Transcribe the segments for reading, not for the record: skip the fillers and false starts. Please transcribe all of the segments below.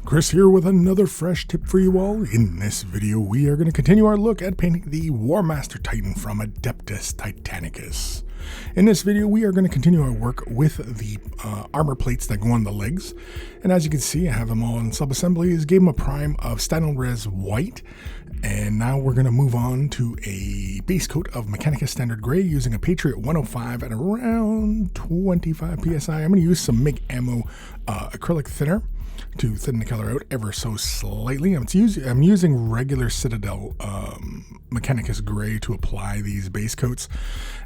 Chris here with another fresh tip for you all. In this video, we are going to continue our look at painting the Warmaster Titan from Adeptus Titanicus. In this video, we are going to continue our work with the armor plates that go on the legs. And as you can see, I have them all in sub-assemblies, gave them a prime of Standard Res White. And now we're going to move on to a base coat of Mechanicus Standard Gray using a Patriot 105 at around 25 PSI. I'm going to use some MIG ammo acrylic thinner to thin the color out ever so slightly. I'm using regular Citadel Mechanicus Gray to apply these base coats.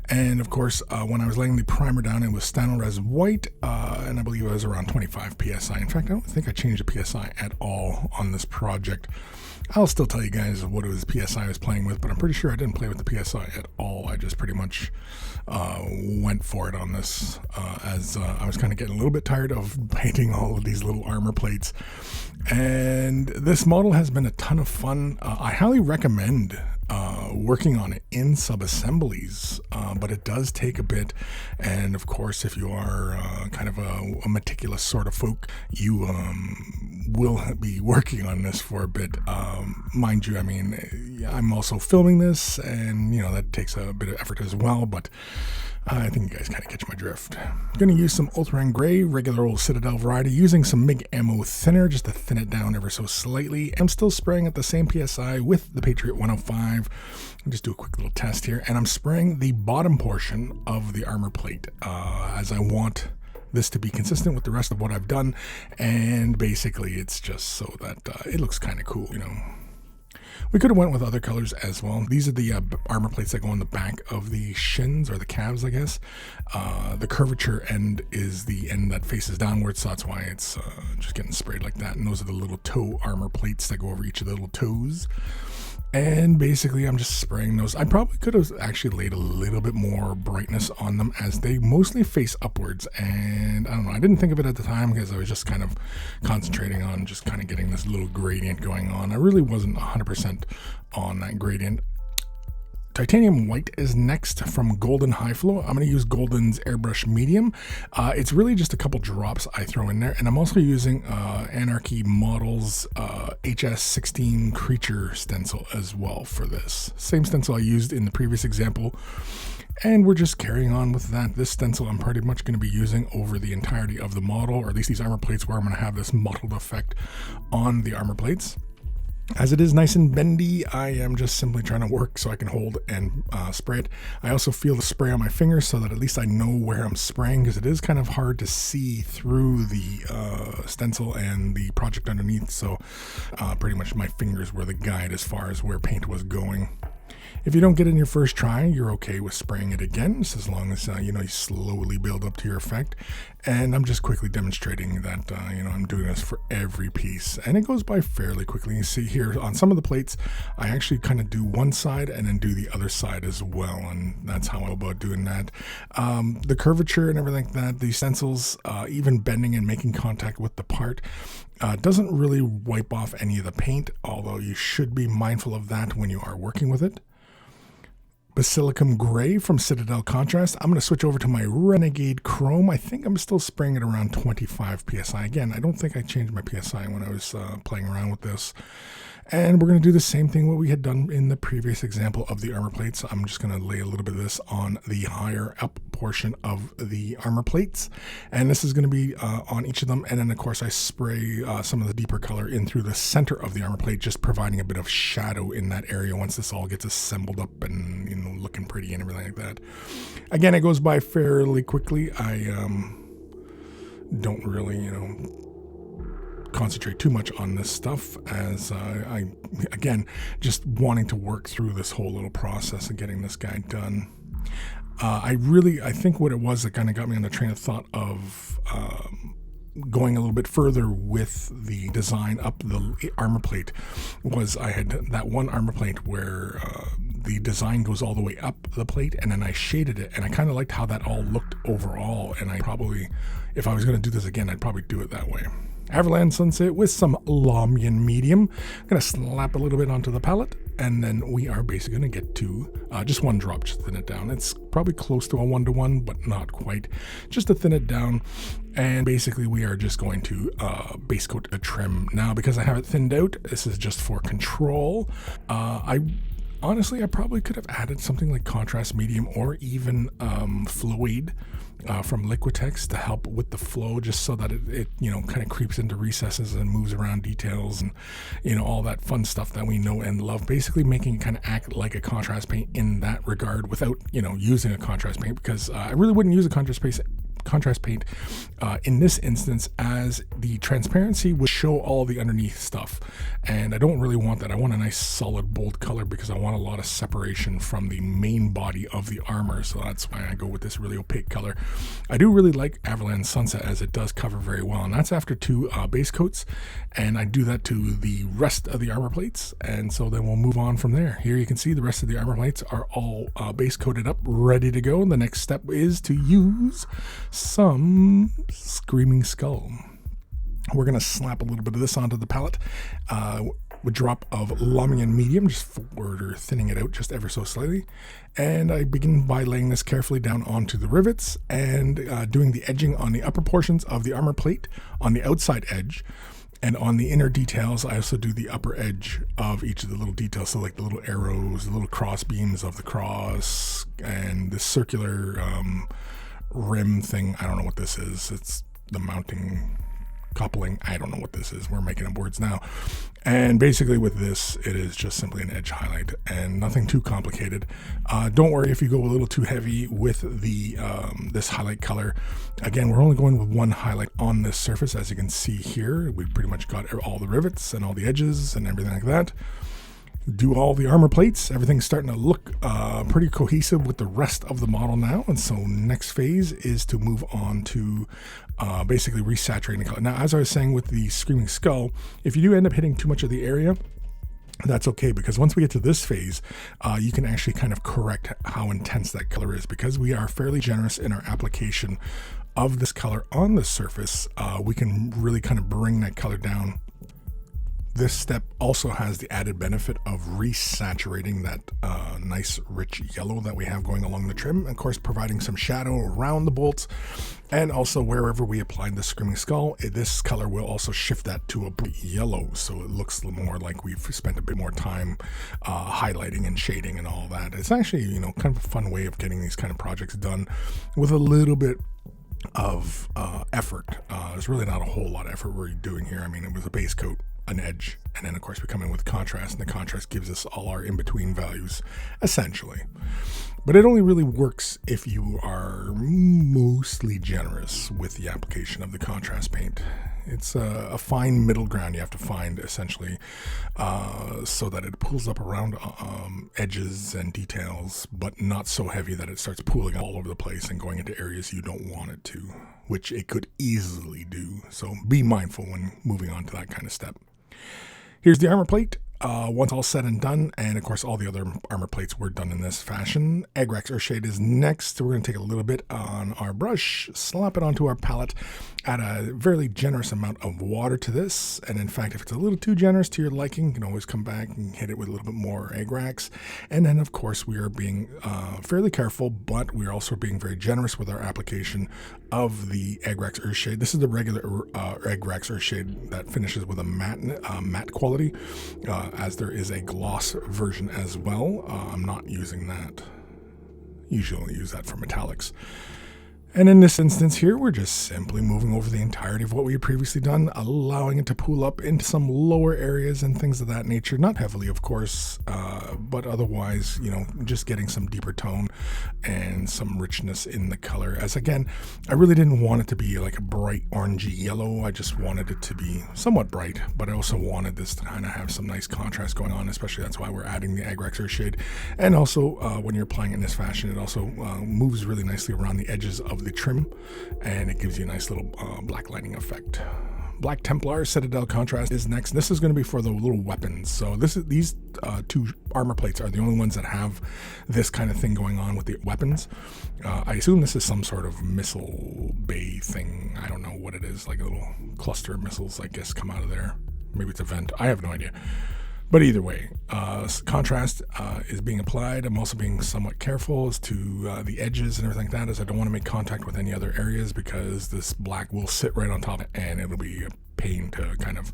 And of course, when I was laying the primer down, it was Standard Res White, and I believe it was around 25 PSI. In fact, I don't think I changed the PSI at all on this project. I'll still tell you guys what it was PSI I was playing with, but I'm pretty sure I didn't play with the PSI at all. I just pretty much went for it on this as I was kind of getting a little bit tired of painting all of these little armor plates. And this model has been a ton of fun. I highly recommend working on it in sub-assemblies, but it does take a bit. And of course, if you are kind of a meticulous sort of folk, you will be working on this for a bit. Mind you, I mean, I'm also filming this, and you know that takes a bit of effort as well, but I think you guys kind of catch my drift. I'm going to use some Ultramarine Gray, regular old Citadel variety, using some MIG ammo thinner just to thin it down ever so slightly. I'm still spraying at the same PSI with the Patriot 105. I'll just do a quick little test here, and I'm spraying the bottom portion of the armor plate as I want this to be consistent with the rest of what I've done, and basically it's just so that it looks kind of cool, you know. We could have went with other colors as well. These are the armor plates that go on the back of the shins, or the calves, I guess. The curvature end is the end that faces downwards, so that's why it's just getting sprayed like that. And those are the little toe armor plates that go over each of the little toes. And basically, I'm just spraying those. I probably could have actually laid a little bit more brightness on them, as they mostly face upwards. And I don't know, I didn't think of it at the time because I was just kind of concentrating on just kind of getting this little gradient going on. I really wasn't 100% on that gradient. Titanium White is next from Golden High Flow. I'm going to use Golden's Airbrush Medium. It's really just a couple drops I throw in there. And I'm also using Anarchy Models HS16 Creature Stencil as well for this. Same stencil I used in the previous example. And we're just carrying on with that. This stencil I'm pretty much going to be using over the entirety of the model, or at least these armor plates, where I'm going to have this mottled effect on the armor plates. As it is nice and bendy, I am just simply trying to work so I can hold and spray it. I also feel the spray on my fingers so that at least I know where I'm spraying, because it is kind of hard to see through the stencil and the project underneath. So pretty much my fingers were the guide as far as where paint was going. If you don't get it in your first try, you're okay with spraying it again, just as long as you slowly build up to your effect. And I'm just quickly demonstrating that I'm doing this for every piece, and it goes by fairly quickly. You see here on some of the plates, I actually kind of do one side and then do the other side as well, and that's how I go about doing that. The curvature and everything like that, the stencils, even bending and making contact with the part, doesn't really wipe off any of the paint, although you should be mindful of that when you are working with it. Basilicum Gray from Citadel Contrast. I'm going to switch over to my Renegade Chrome. I think I'm still spraying it around 25 PSI. Again, I don't think I changed my PSI when I was playing around with this. And we're going to do the same thing what we had done in the previous example of the armor plates. I'm just going to lay a little bit of this on the higher up portion of the armor plates. And this is going to be on each of them. And then, of course, I spray some of the deeper color in through the center of the armor plate, just providing a bit of shadow in that area once this all gets assembled up and, looking pretty and everything like that. Again, it goes by fairly quickly. I don't really, concentrate too much on this stuff, as I again just wanting to work through this whole little process of getting this guy done. I think what it was that kind of got me on the train of thought of going a little bit further with the design up the armor plate was I had that one armor plate where the design goes all the way up the plate, and then I shaded it, and I kind of liked how that all looked overall. And I probably, if I was going to do this again, I'd probably do it that way. Everland Sunset with some Lamian Medium. I'm going to slap a little bit onto the palette. and then we are basically going to get to just 1 drop, just thin it down. It's probably close to a 1-to-1, but not quite, just to thin it down. And basically we are just going to base coat the trim. Now, because I have it thinned out, this is just for control. Honestly, I probably could have added something like contrast medium or even fluid from Liquitex to help with the flow, just so that it kind of creeps into recesses and moves around details and all that fun stuff that we know and love. Basically making it kind of act like a contrast paint in that regard without using a contrast paint, because I really wouldn't use a contrast paint in this instance, as the transparency would show all the underneath stuff, and I don't really want that. I want a nice solid bold color because I want a lot of separation from the main body of the armor, so that's why I go with this really opaque color. I do really like Avalanche Sunset, as it does cover very well, and that's after 2 base coats, and I do that to the rest of the armor plates, and so then we'll move on from there. Here you can see the rest of the armor plates are all base coated up, ready to go. The next step is to use some Screaming Skull. We're going to slap a little bit of this onto the palette with a drop of Lamian Medium, just for thinning it out just ever so slightly. And I begin by laying this carefully down onto the rivets and doing the edging on the upper portions of the armor plate on the outside edge. And on the inner details, I also do the upper edge of each of the little details. So like the little arrows, the little cross beams of the cross, and the circular rim thing. I don't know what this is. It's the mounting coupling. I don't know what this is. We're making up words now. And basically with this, it is just simply an edge highlight and nothing too complicated. Don't worry if you go a little too heavy with the this highlight color. Again, we're only going with 1 highlight on this surface. As you can see here, we've pretty much got all the rivets and all the edges and everything like that. Do all the armor plates. Everything's starting to look pretty cohesive with the rest of the model now, and so next phase is to move on to basically resaturating the color. Now, as I was saying with the Screaming Skull, if you do end up hitting too much of the area, that's okay, because once we get to this phase, you can actually kind of correct how intense that color is. Because we are fairly generous in our application of this color on the surface, we can really kind of bring that color down. This step also has the added benefit of resaturating that nice rich yellow that we have going along the trim, and of course providing some shadow around the bolts, and also wherever we applied the Screaming Skull, this color will also shift that to a bright yellow, so it looks more like we've spent a bit more time highlighting and shading and all that. It's actually kind of a fun way of getting these kind of projects done with a little bit of effort. There's really not a whole lot of effort we're doing here. I mean, it was a base coat, an edge, and then of course we come in with contrast, and the contrast gives us all our in-between values essentially. But it only really works if you are mostly generous with the application of the contrast paint. It's a fine middle ground you have to find essentially, so that it pulls up around edges and details, but not so heavy that it starts pooling all over the place and going into areas you don't want it to, which it could easily do. So be mindful when moving on to that kind of step. Here's the armor plate. Once all said and done, and of course all the other armor plates were done in this fashion. Agrax Earthshade is next. We're going to take a little bit on our brush, slap it onto our palette, add a fairly generous amount of water to this, and in fact if it's a little too generous to your liking, you can always come back and hit it with a little bit more Agrax. And then of course we are being fairly careful, but we're also being very generous with our application of the Agrax Earthshade. This is the regular Agrax Earthshade that finishes with a matte quality, as there is a gloss version as well. I'm not using that. Usually only use that for metallics. And in this instance here, we're just simply moving over the entirety of what we had previously done, allowing it to pool up into some lower areas and things of that nature. Not heavily, of course, but otherwise, just getting some deeper tone and some richness in the color. As again, I really didn't want it to be like a bright orangey yellow. I just wanted it to be somewhat bright, but I also wanted this to kind of have some nice contrast going on, especially that's why we're adding the Agrax Earthshade. And also, when you're applying it in this fashion, it also moves really nicely around the edges of the trim, and it gives you a nice little black lining effect. Black Templar Citadel contrast is next. This is going to be for the little weapons. So these 2 armor plates are the only ones that have this kind of thing going on with the weapons. I assume this is some sort of missile bay thing. I don't know what it is, like a little cluster of missiles, I guess, come out of there. Maybe it's a vent. I have no idea. But either way, contrast is being applied. I'm also being somewhat careful as to the edges and everything like that, as I don't want to make contact with any other areas, because this black will sit right on top and it'll be a pain to kind of,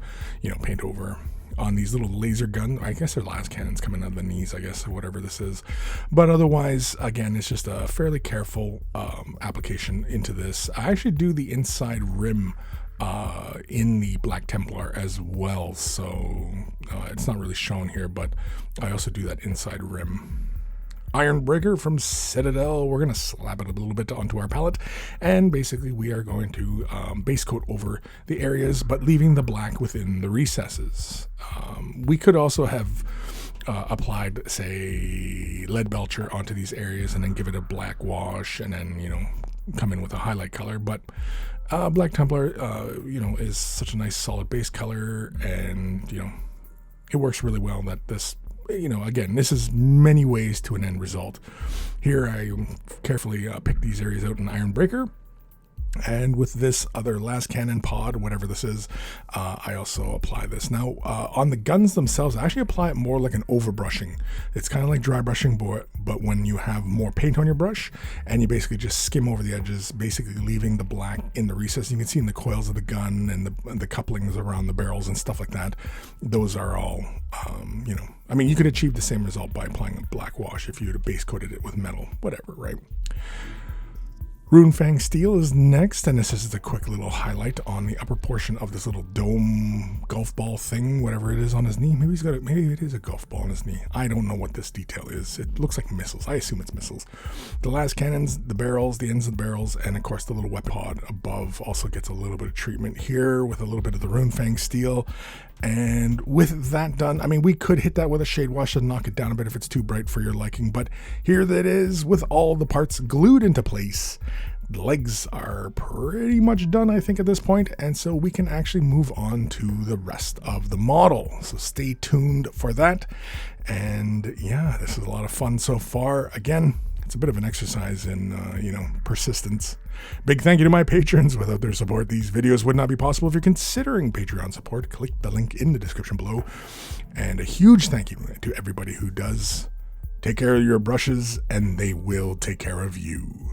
paint over. On these little laser guns, I guess they're las cannons coming out of the knees, I guess, or whatever this is. But otherwise, again, it's just a fairly careful application into this. I actually do the inside rim in the Black Templar as well, so it's not really shown here, but I also do that inside rim. Ironbreaker from Citadel, we're going to slap it a little bit onto our palette, and basically we are going to base coat over the areas, but leaving the black within the recesses. We could also have applied, say, lead belcher onto these areas and then give it a black wash, and then, come in with a highlight color, but Black Templar, is such a nice solid base color, and, it works really well that this, again, this is many ways to an end result. Here I carefully pick these areas out in Ironbreaker, and with this other las cannon pod, whatever this is, I also apply this. Now, on the guns themselves, I actually apply it more like an overbrushing. It's kind of like dry brushing, but when you have more paint on your brush, and you basically just skim over the edges, basically leaving the black in the recess. You can see in the coils of the gun and the couplings around the barrels and stuff like that. Those are all, you could achieve the same result by applying a black wash if you had base coated it with metal, whatever, right? Runefang Steel is next, and this is a quick little highlight on the upper portion of this little dome golf ball thing, whatever it is on his knee. Maybe it is a golf ball on his knee. I don't know what this detail is. It looks like missiles. I assume it's missiles. The las cannons, the barrels, the ends of the barrels, and of course the little wet pod above also gets a little bit of treatment here with a little bit of the Runefang Steel. And with that done, we could hit that with a shade wash and knock it down a bit if it's too bright for your liking, but here that is with all the parts glued into place. The legs are pretty much done, I think, at this point, and so we can actually move on to the rest of the model. So stay tuned for that. And yeah, this is a lot of fun so far. Again, it's a bit of an exercise in, persistence. Big thank you to my patrons. Without their support, these videos would not be possible. If you're considering Patreon support, click the link in the description below. And a huge thank you to everybody who does. Take care of your brushes, and they will take care of you.